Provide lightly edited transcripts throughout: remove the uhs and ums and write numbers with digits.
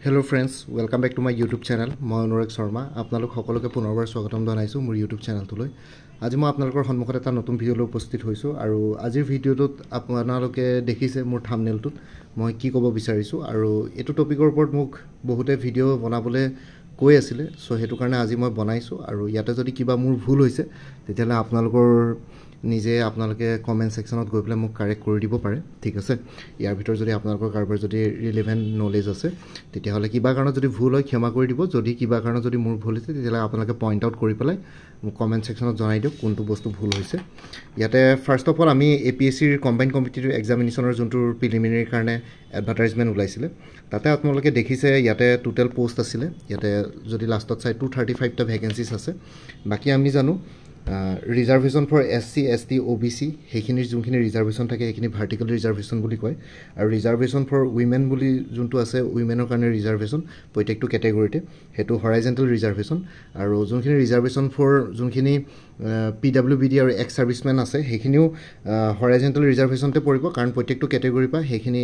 Hello friends, welcome back to my YouTube channel. মই অনুৰাগ শৰ্মা আপোনালোক সকলোকে পুনৰবাৰ স্বাগতম জনাইছো মোৰ YouTube চেনেলটোলৈ। আজি মই আপোনালোকৰ সন্মুখত এটা নতুন ভিডিঅ' লৈ উপস্থিত হৈছো আৰু আজিৰ ভিডিঅ'টোত আপোনালোকে দেখিছে মোৰ থাম্বনেইলটোত মই কি ক'ব বিচাৰিছো আৰু এটো টপিকৰ ওপৰত মোক বহুতে ভিডিঅ' বনাবলৈ কৈ আছিল সো হেতু কাৰণে আজি মই বনাইছো আৰু ইয়াতে যদি কিবা মোৰ ভুল হৈছে তেতিয়ালে আপোনালোকৰ নিজে আপোনালোকে কমেন্ট সেকশনত গৈ পেলাই মোক কাৰেক্ট কৰি দিব পাৰে ঠিক আছে ইয়াৰ ভিতৰ যদি আপোনালোকৰ কাৰবাৰ যদি ৰিলেভেন্ট নলেজ আছে তেতিয়াহলে কিবা কাৰণ যদি ভুল হয় ক্ষমা কৰি দিব যদি কিবা কাৰণ যদি মোৰ ভুল হৈছে তেতিয়ালে আপোনালোকে পইণ্ট আউট কৰি পেলাই মোক কমেন্ট সেকশনত জনাই দিওক কোনটো বস্তু ভুল হৈছে ইয়াতে ফাৰ্স্ট অফ অল আমি এপিএসসি ৰ কম্বাইন্ড কম্পিটিটিভ এক্সামিনেশনৰ যোনটোৰ প্ৰিলিমিনাৰী কাৰণে এডভাৰটাইজমেন্ট ওলাইছিলে তাতে আপোনালোকে দেখিছে ইয়াতে টোটাল পোষ্ট আছিল ইয়াতে যদি লাষ্টত চাই 235 টা ভ্যাকেন্সিজ আছে বাকি আমি জানো reservation for SC ST OBC হেখিনিৰ যোনখিনি ৰিজাৰ্ভেশন থাকে হেখিনি ভাৰ্টিকেল ৰিজাৰ্ভেশন বুলি কয় আৰু ৰিজাৰ্ভেশন ফৰ উইমেন বুলি যোনটো আছে উইমেনৰ কাৰণে ৰিজাৰ্ভেশন প্ৰত্যেকটো ক্যাটাগৰীতে হেতু হৰাইজন্টেল ৰিজাৰ্ভেশন আৰু যোনখিনি ৰিজাৰ্ভেশন ফৰ যোনখিনি পিডব্লিউবিডি আৰু এক্স সাৰ্ভিসমেন আছে হেখিনিও হৰাইজন্টেল ৰিজাৰ্ভেশনতে পৰিব কাৰণ প্ৰত্যেকটো ক্যাটাগৰী পা হেখিনি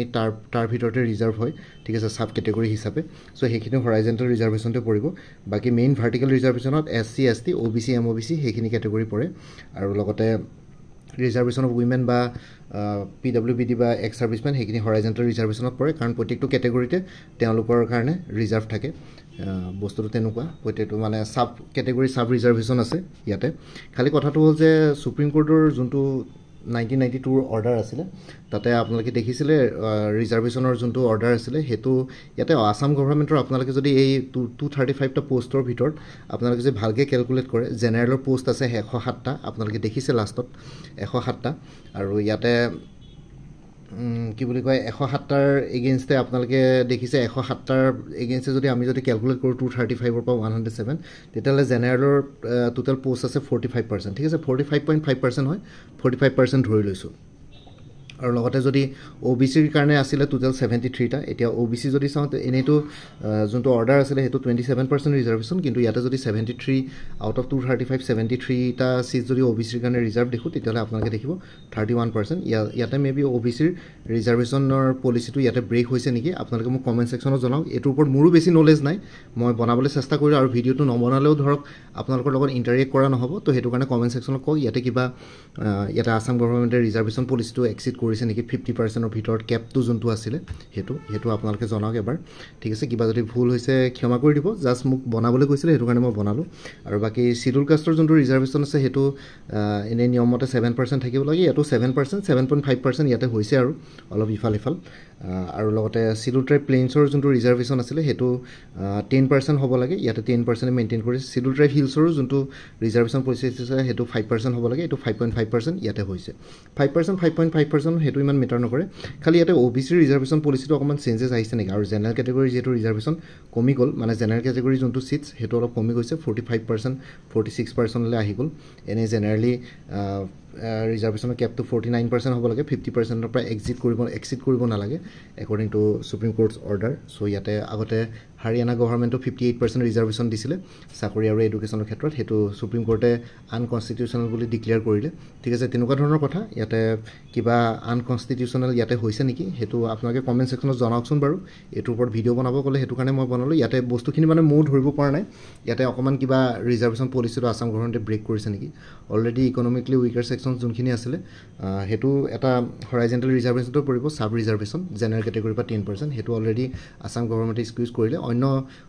তাৰ ভিতৰতে ৰিজাৰ্ভ হয় ঠিক আছে সাব ক্যাটাগৰী হিচাপে সো হেখিনি হৰাইজন্টেল ৰিজাৰ্ভেশনতে পৰিব বাকি মেইন ভাৰ্টিকেল ৰিজাৰ্ভেশনত SC ST OBC MOBC হেখিনি ক্যাটাগৰী পৰে আৰু লগতে ৰিজাৰ্ভেশন অফ উইমেন বা পিডব্লিউবিডি বা এক্স সাৰ্ভিসমেন হেখিনি হৰাইজন্টেল ৰিজাৰ্ভেশনত পৰে কাৰণ প্ৰত্যেকটো ক্যাটাগৰীতে তেওঁলোকৰ কাৰণে ৰিজাৰ্ভ থাকে বস্তুটো তেনেকুৱা প্ৰত্যেকটো মানে সাব ক্যাটাগৰী সাব ৰিজাৰ্ভেশন আছে ইয়াতে খালি কথাটো হ'ল যে সুপ্ৰিম কোৰ্টৰ যোনটো 1992 অৰ্ডাৰ আছিল তাতে আপোনালোকে দেখিছিলে ৰিজাৰ্ভেশনৰ যোনটো অৰ্ডাৰ আছিল হেতু ইয়াতে আসাম গভৰ্ণমেন্টৰ আপোনালোকে যদি এই 235 টা পোষ্টৰ ভিতৰত আপোনালোকে যে ভালকে ক্যালকুলেট কৰে জেনাৰেলৰ পোষ্ট আছে 107 টা আপোনালোকে দেখিছে লাষ্টত 107 টা আৰু ইয়াতে কি বুলি কয় 107 টাৰ এগেইনষ্টে আপোনালোকে দেখিছে 107 টাৰ এগেইনষ্টে যদি আমি যদি ক্যালকুলেট কৰো 235 ৰ পৰা 107 তেতিয়ালে জেনাৰেলৰ টোটাল পোষ্ট আছে 45% ঠিক আছে 45.5% হয় 45% ধৰি লৈছো আৰু লগতে যদি OBC ৰ কাৰণে আছিল টোটাল 73 টা এতিয়া OBC যদি চাও এনেটো যোনটো অৰ্ডাৰ আছিল হেতু 27% ৰিজাৰ্ভেশন কিন্তু ইয়াতে যদি 73 আউট অফ 235 73 টা সিট যদি OBC ৰ কাৰণে ৰিজাৰ্ভ দেখো তেতিয়ালে আপোনালোকে দেখিব 31% ইয়াতে মেবি OBC ৰ ৰিজাৰ্ভেশনৰ পলিচিটো ইয়াতে ব্ৰেক হৈছে নেকি আপোনালোকে মোক কমেন্ট সেকশনত জনাওক এটোৰ ওপৰত মোৰো বেছি নলেজ নাই মই বনাবলৈ চেষ্টা কৰি আৰু ভিডিওটো নবনালেও ধৰক আপোনালোকৰ লগত ইন্টাৰেক্ট কৰা নহব তো হেতু কাৰণে কমেন্ট সেকশনত কক ইয়াতে কিবা ইয়াতে আসাম গভৰ্ণমেন্টৰ ৰিজাৰ্ভেশন পলিচিটো এক্সিট কৰিছে নেকি 50% অফ ভিতৰত ক্যাপটো যোনটো আছিল হেতু আপোনালোকে জনাওক এবাৰ ঠিক আছে কিবা যদি ভুল হৈছে ক্ষমা কৰি দিব জাস্ট মোক বনাবলৈ কৈছিলে হেতু কাৰণে মই বনালো আৰু বাকি শিডিউল কাষ্টৰ যোনটো ৰিজাৰ্ভেশন আছে হেতু এনে নিয়মতে 7% থাকিব লাগে এটো 7% 7.5% ইয়াতে হৈছে আৰু অলপ ইফাল আৰু লগতে শিডিউল ট্ৰাইব প্লেইনছৰ যোনটো ৰিজাৰ্ভেশন আছিল হেতু 10% হ'ব লাগে ইয়াতে 10% মেইনটেইন কৰি শিডিউল ট্ৰাইব হিলছৰ যোনটো ৰিজাৰ্ভেশন পলিচি আছে হেতু 5% হ'ব লাগে এটো 5.5% ইয়াতে হৈছে 5% 5.5% হেতু ইমান মিটাৰ নকৰে খালি ইয়াতে OBC ৰিজাৰ্ভেশন পলিচিটো অকমান চেঞ্জেস আহিছে নেকি আৰু জেনাৰেল ক্যাটাগৰী যেটো ৰিজাৰ্ভেশন কমি গল মানে জেনাৰেল ক্যাটাগৰী যোনটো সিটস হেতু অলপ কমি গৈছে 45% 46% লে আহি গল এনে জেনাৰেলি ৰিজাৰ্ভেশনৰ ক্যাপটো 49% হ'ব লাগে 50% ৰ পৰা এক্সিট কৰিব নালাগে according to supreme courts order so ইয়াতে আগতে হাৰিয়ানা গভৰ্ণমেন্টটো 58% ৰিজাৰ্ভেশন দিছিলে চাকৰি আৰু এডুকেশনৰ ক্ষেত্ৰত হেতু সুপ্ৰিম কোৰ্টে আনকনস্টিটিউশনাল বুলি ডিক্লেয়াৰ কৰিলে ঠিক আছে তেনেকুৱা ধৰণৰ কথা ইয়াতে কিবা আনকনস্টিটিউশনাল ইয়াতে হৈছে নেকি হেতু আপোনালোকে কমেন্ট সেকশনত জনাওকচোন বাৰু এটোৰ ওপৰত ভিডিও বনাব গলে হেতু কাৰণে মই বনালো ইয়াতে বস্তুখিনি মানে মই ধৰিব পৰা নাই ইয়াতে অকমান কিবা ৰিজাৰ্ভেশন পলিচিটো আসাম গভৰ্ণমেন্টে ব্ৰেক কৰিছে নেকি অলৰেডি ইকোনমিকলি উইকাৰ সেকশন যোনখিনি আছিল হেতু এটা হৰাইজন্টেল ৰিজাৰ্ভেশনটো পৰিব সাব ৰিজাৰ্ভেশন জেনাৰেল ক্যাটাগৰী পৰা 10% হেতু অলৰেডি আসাম গভৰ্ণমেন্টে স্কুইজ কৰিলে অন্য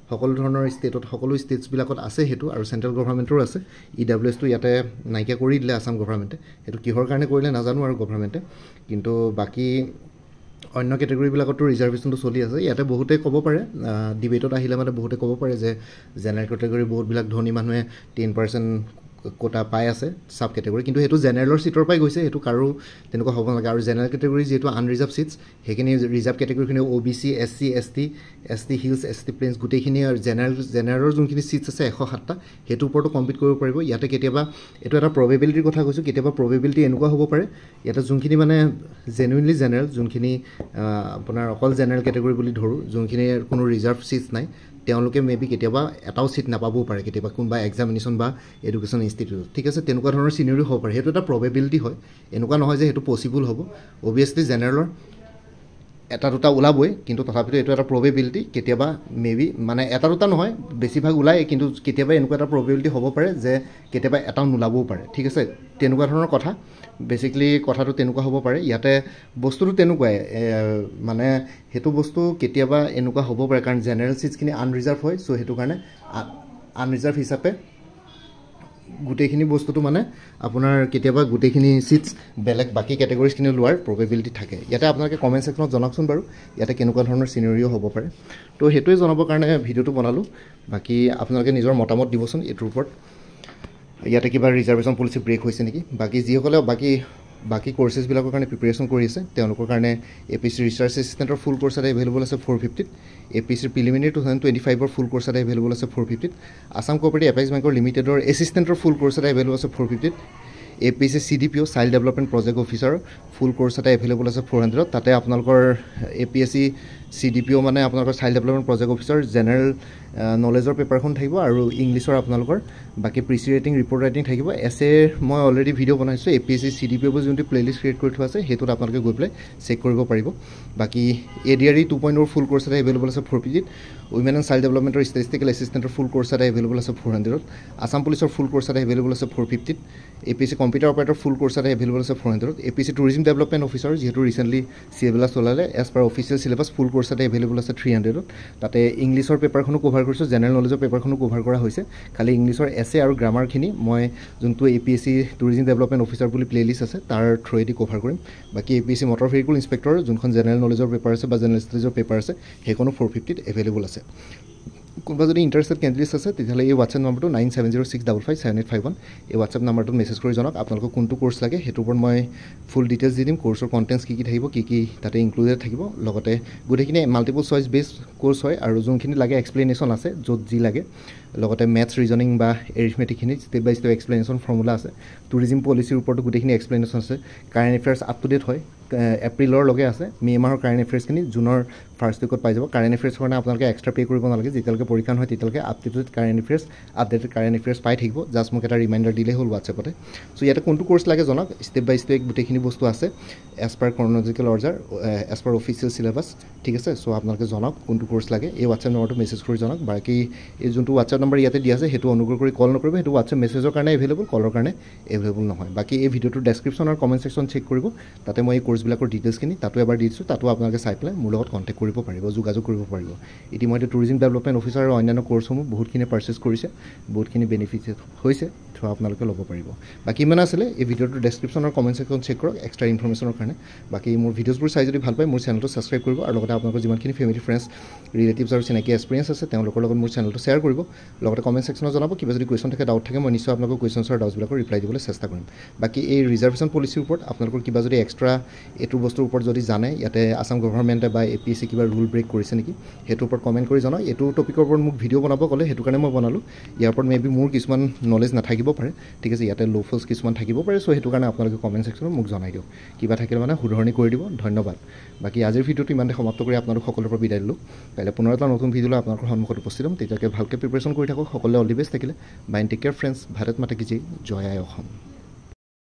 সকলো ধৰণৰ ষ্টেটত সকলো ষ্টেটস বিলাকত আছে হেতু আৰু সেন্ট্ৰেল গভৰ্ণমেন্টৰ আছে EWS টো ইয়াতে নাইকিয়া কৰি দিলে আসাম গভৰ্ণমেন্টে হেতু কিহৰ কাৰণে কৰিলে নাজানো আৰু গভৰ্ণমেন্টে কিন্তু বাকি অন্য ক্যাটাগৰী বিলাকতো ৰিজাৰ্ভেশনটো চলি আছে ইয়াতে বহুতে ক'ব পাৰে ডিবেটত আহিলে মানে বহুতে ক'ব পাৰে যে জেনাৰেল ক্যাটাগৰী বহুত বিলাক ধনী মানুহে 10% কোটা পাই আছে সাব ক্যাটাগৰী কিন্তু হেতু জেনাৰেলৰ সিটৰ পাই গৈছে হেতু কাৰো তেনেকুৱা হ'ব নালাগে আৰু জেনাৰেল ক্যাটাগৰী যেটো আনৰিজাৰ্ভ সিটস হেখিনি ৰিজাৰ্ভ ক্যাটাগৰীখিনি OBC SC ST hills ST plains গুটেখিনি আৰু জেনাৰেলৰ যোনখিনি সিটস আছে 107 টা হেতু ওপৰটো কম্পিট কৰিব পাৰিব ইয়াতে কেতিয়াবা এটো এটা প্ৰবেবিলিটিৰ কথা কৈছো কেতিয়াবা প্ৰবেবিলিটি এনেকুৱা হ'ব পাৰে ইয়াতে যোনখিনি মানে জেনুইনলি জেনাৰেল যোনখিনি আপোনাৰ অকল জেনাৰেল ক্যাটাগৰী বুলি ধৰো যোনখিনি কোনো ৰিজাৰ্ভ সিটস নাই তেওঁলোকে মেবি কেতিয়াবা এটাও সিট নাপাবও পাৰে কেতিয়াবা কোনবা এক্সামিনেশন বা এডুকেশন ইনষ্টিটিউট ঠিক আছে তেনেকুৱা ধৰণৰ সিনাৰিও হ'ব পাৰে হেতু এটা প্ৰবেবিলিটি হয় এনেকুৱা নহয় যে হেতু পসিবল হ'ব অবিয়াসলি জেনাৰেলৰ এটা দুটা ওলাবই, কিন্তু তথাপিতো এইটো এটা প্ৰবেবিলিটি। কেতিয়াবা মেবি মানে এটা দুটা নহয়, বেছিভাগ ওলায়, কিন্তু কেতিয়াবা এনেকুৱা এটা প্ৰবেবিলিটি হ'ব পাৰে যে কেতিয়াবা এটাও নোলাবও পাৰে। ঠিক আছে, তেনেকুৱা ধৰণৰ কথা। বেচিকলি কথাটো তেনেকুৱা হ'ব পাৰে। ইয়াতে বস্তুটো তেনেকুৱাই, মানে সেইটো বস্তু কেতিয়াবা এনেকুৱা হ'ব পাৰে, কাৰণ জেনেৰেল ছিটছখিনি আনৰিজাৰ্ভ হয়। চ' সেইটো কাৰণে আনৰিজাৰ্ভ হিচাপে গোটেইখিনি বস্তুটো মানে আপোনাৰ কেতিয়াবা গোটেইখিনি ছিটছ বেলেগ বাকী কেটেগৰিজখিনি লোৱাৰ প্ৰবেবিলিটি থাকে। ইয়াতে আপোনালোকে কমেণ্ট ছেকশ্যনত জনাওকচোন বাৰু ইয়াতে কেনেকুৱা ধৰণৰ চিনেৰিঅ' হ'ব পাৰে। তো সেইটোৱে জনাবৰ কাৰণে ভিডিঅ'টো বনালোঁ। বাকী আপোনালোকে নিজৰ মতামত দিবচোন এইটোৰ ওপৰত, ইয়াতে কিবা ৰিজাৰ্ভেশ্যন পলিচি ব্ৰেক হৈছে নেকি। বাকী যিসকলে বাকী কৰ্চেছবিলাকৰ কাৰণে প্ৰিপেৰেশ্যন কৰি আছে তেওঁলোকৰ কাৰণে APSC ৰিচাৰ্চ এছিষ্টেণ্টৰ ফুল কৰ্চ এটা এভেইলেবল আছে 450ত। APSC প্ৰিলিমিনাৰী 2025ৰ ফুল কৰ্চ এটা এভেইলেবল আছে 450ত। আসাম কোঅপাৰেটিভ এপেক্স বেংকৰ লিমিটেডৰ এছিষ্টেণ্টৰ ফুল কৰ্চ এটা এভেইলেবল আছে 450ত। APSC CDPO child development project অফিচাৰৰ ফুল কৰ্চ এটা এভেইলেবল আছে 400ত। তাতে আপোনালোকৰ APSC CDPO মানে আপোনালোকৰ child development project officer general নলেজৰ পেপাৰখন থাকিব, আৰু ইংলিছৰ আপোনালোকৰ বাকী প্ৰিচি ৰাইটিং ৰিপৰ্ট ৰাইটিং থাকিব। এছেৰ মই অলৰেডি ভিডিঅ' বনাইছোঁ APSC CDPO যোনটো প্লেলিষ্ট ক্ৰিয়েট কৰি থোৱা আছে সেইটোত আপোনালোকে গৈ পেলাই চেক কৰিব পাৰিব। বাকী ADRE 2.0 ফুল কৰ্চ এটা এভেইলেবল আছে 450ত। উইমেন এণ্ড চাইল্ড ডেভেলপমেণ্টৰ ষ্টেটিষ্টিকেল এছিষ্টেণ্টৰ ফুল কৰ্চ এটা এভেইলেবল আছে 400ত। আসাম পুলিচৰ ফুল কৰ্চ এটা এভেইলেবল আছে 450ত। APSC computer operator full course এটা এভেইলেবল আছে 400ত। APSC টুৰিজম ডেভেলপমেণ্ট অফিচাৰ যিহেতু ৰিচেণ্টলি চিলেবাছ ওলালে, as per official syllabus full course এটা এভেইলেবল আছে 300ত। তাতে ইংলিছৰ পেপাৰখনো কভাৰ কৰিছোঁ, জেনেৰেল নলেজৰ পেপাৰখনো কভাৰ কৰা হৈছে। খালি ইংলিছৰ এছে আৰু গ্ৰামাৰখিনি মই যোনটো APSC টুৰিজম ডেভেলপমেণ্ট অফিচাৰ বুলি প্লেলিষ্ট আছে তাৰ থ্ৰুৱেদি কভাৰ কৰিম। বাকী APSC মটৰ ভেহিকুল ইনস্পেক্টৰ যোনখন জেনেৰেল নলেজৰ পেপাৰ আছে বা জেনেৰেল ষ্টাডিজৰ পেপাৰ আছে সেইখনো 450ত এভেইলেবল আছে। কোনোবা যদি ইণ্টাৰেষ্টেড কেণ্ডিডেটছ আছে তেতিয়াহ'লে এই হোৱাটছএপ নম্বৰটো 9706557851 এই হোৱাটছএপ নম্বৰটোত মেছেজ কৰি জনাওক আপোনালোকক কোনটো কোৰ্চ লাগে। সেইটোৰ ওপৰত মই ফুল ডিটেইলছ দি দিম, কোৰ্চৰ কণ্টেণ্টছ কি থাকিব, কি তাতে ইনক্লুডেড থাকিব। লগতে গোটেইখিনি মাল্টিপল চইচ বেছড কোৰ্চ হয়, আৰু যোনখিনি লাগে এক্সপ্লেনেশ্যন আছে য'ত যি লাগে। লগতে মেথছ ৰিজনিং বা এৰিথমেটিকখিনি step by step explanation formula আছে। টুৰিজিম পলিচিৰ ওপৰতো গোটেইখিনি এক্সপ্লেনেশ্যন আছে। Current affairs up to date হয়, এপ্ৰিলৰ লগে আছে। মে' মাহৰ কাৰেণ্ট এফেয়াৰ্ছখিনি জুনৰ ফাৰ্ষ্ট উইকত পাই যাব। কাৰেণ্ট এফেয়াৰ্ছৰ কাৰণে আপোনালোকে এক্সট্ৰা পে' কৰিব নালাগে। যেতিয়ালৈকে পৰীক্ষা নহয় তেতিয়ালৈকে up to date updated current affairs পাই থাকিব। জাষ্ট মোক এটা ৰিমাইণ্ডাৰ দিলেই হ'ল হোৱাটছএপতে। চ' ইয়াতে কোনটো কোৰ্চ লাগে জনাওক, ষ্টেপ বাই ষ্টেপ গোটেইখিনি বস্তু আছে as per chronological order, as per official syllabus. ঠিক আছে, চ' আপোনালোকে জনাওক কোনটো কোৰ্চ লাগে। এই হোৱাটছএপ নম্বৰটো মেছেজ কৰি জনাওক। বাকী এই যোনটো হোৱাটছএপ নম্বৰ ইয়াতে দিয়া আছে সেইটো অনুগ্ৰহ কৰি কল নকৰিব, সেইটো হোৱাটছএপ মেছেজৰ কাৰণে এভেইলেবল, কলৰ কাৰণে এভেইলেবল নহয়। বাকী এই ভিডিঅ'টোৰ ডেছক্ৰিপশ্যন আৰু কমেণ্ট ছেকশ্যন চেক কৰিব, তাতে মই এই কোৰ্চবিলাকৰ ডিটেইলছখিনি তাতো এবাৰ দি দিছোঁ। তাতো আপোনালোকে চাই পেলাই মোৰ লগত কণ্টেক্ট কৰিব পাৰিব, যোগাযোগ কৰিব পাৰিব। ইতিমধ্যে টুৰিজিম ডেভেলপমেণ্ট অফিচাৰ আৰু অন্যান্য কোৰ্চসমূহ বহুতখিনি পাৰ্চেছ কৰিছে, বহুতখিনি বেনিফিট হৈছে, থ্ৰু আপোনালোকে ল'ব পাৰিব। বাকী ইমান আছিলে। এই ভিডিঅ'টোৰ ডেছক্ৰিপশ্যন আৰু কমেণ্ট ছেকশ্যন চেক কৰক এক্সট্ৰা ইনফৰ্মেশ্যনৰ কাৰণে। বাকী মোৰ ভিডিঅ'ছবোৰ চাই যদি ভাল পায় মোৰ চেনেলটো ছাবস্ক্ৰাইব কৰিব, আৰু লগতে আপোনালোকৰ যিমানখিনি ফেমিলি ফ্ৰেণ্ডছ ৰিলেটিভছ আৰু চিনাকি এক্সপিৰিয়েঞ্চ আছে তেওঁলোকৰ লগত মোৰ চেনেলটো শ্বেয়াৰ কৰিব। লগতে কমেণ্ট ছেকশ্যনত জনাব, কিবা যদি কুৱেশ্যন থাকে, ডাউট থাকে, মই নিশ্চয় আপোনালোকৰ কুৱেশ্যনছ আৰু ডাউটছবিলাকৰ ৰিপ্লাই দিবলৈ চেষ্টা কৰিম। বাকী এই ৰিজাৰ্ভেশ্যন পলিচিৰ ওপৰত আপোনালোকৰ কিবা যদি এক্সট্ৰা এইটো বস্তুৰ ওপৰত যদি জানে, ইয়াতে আসাম গভৰ্ণমেণ্টে বা APSC কিবা ৰুল ব্ৰেক কৰিছে নেকি সেইটোৰ ওপৰত কমেণ্ট কৰি জনাওক। এইটো টপিকৰ ওপৰত মোক ভিডিঅ' বনাব ক'লে, সেইটো কাৰণে মই বনালোঁ। ইয়াৰ ওপৰত মেবি মোৰ কিছুমান নলেজ নাথাকিব পাৰে, ঠিক আছে, ইয়াতে লফলছ কিছুমান থাকিব পাৰে। চ' সেইটো কাৰণে আপোনালোকে কমেণ্ট ছেকশ্যনত মোক জনাই দিয়ক, কিবা থাকিলে মানে শুধৰণি কৰি দিব। ধন্যবাদ। বাকী আজিৰ ভিডিঅ'টো ইমানতে সমাপ্ত কৰি আপোনালোক সকলোৰে পৰা বিদায় দিলোঁ। কাইলৈ পুনৰ এটা নতুন ভিডিঅ'লৈ আপোনালোকৰ সন্মুখত উপস্থিত হ'ম। তেতিয়ালৈকে ভালকৈ প্ৰিপেৰেশ্যন কৰি থাকক। সকলোৱে অল দি বেষ্ট থাকিলে। Bye take care friends. Bharat মাতা কি জয়, জয় আই অসম।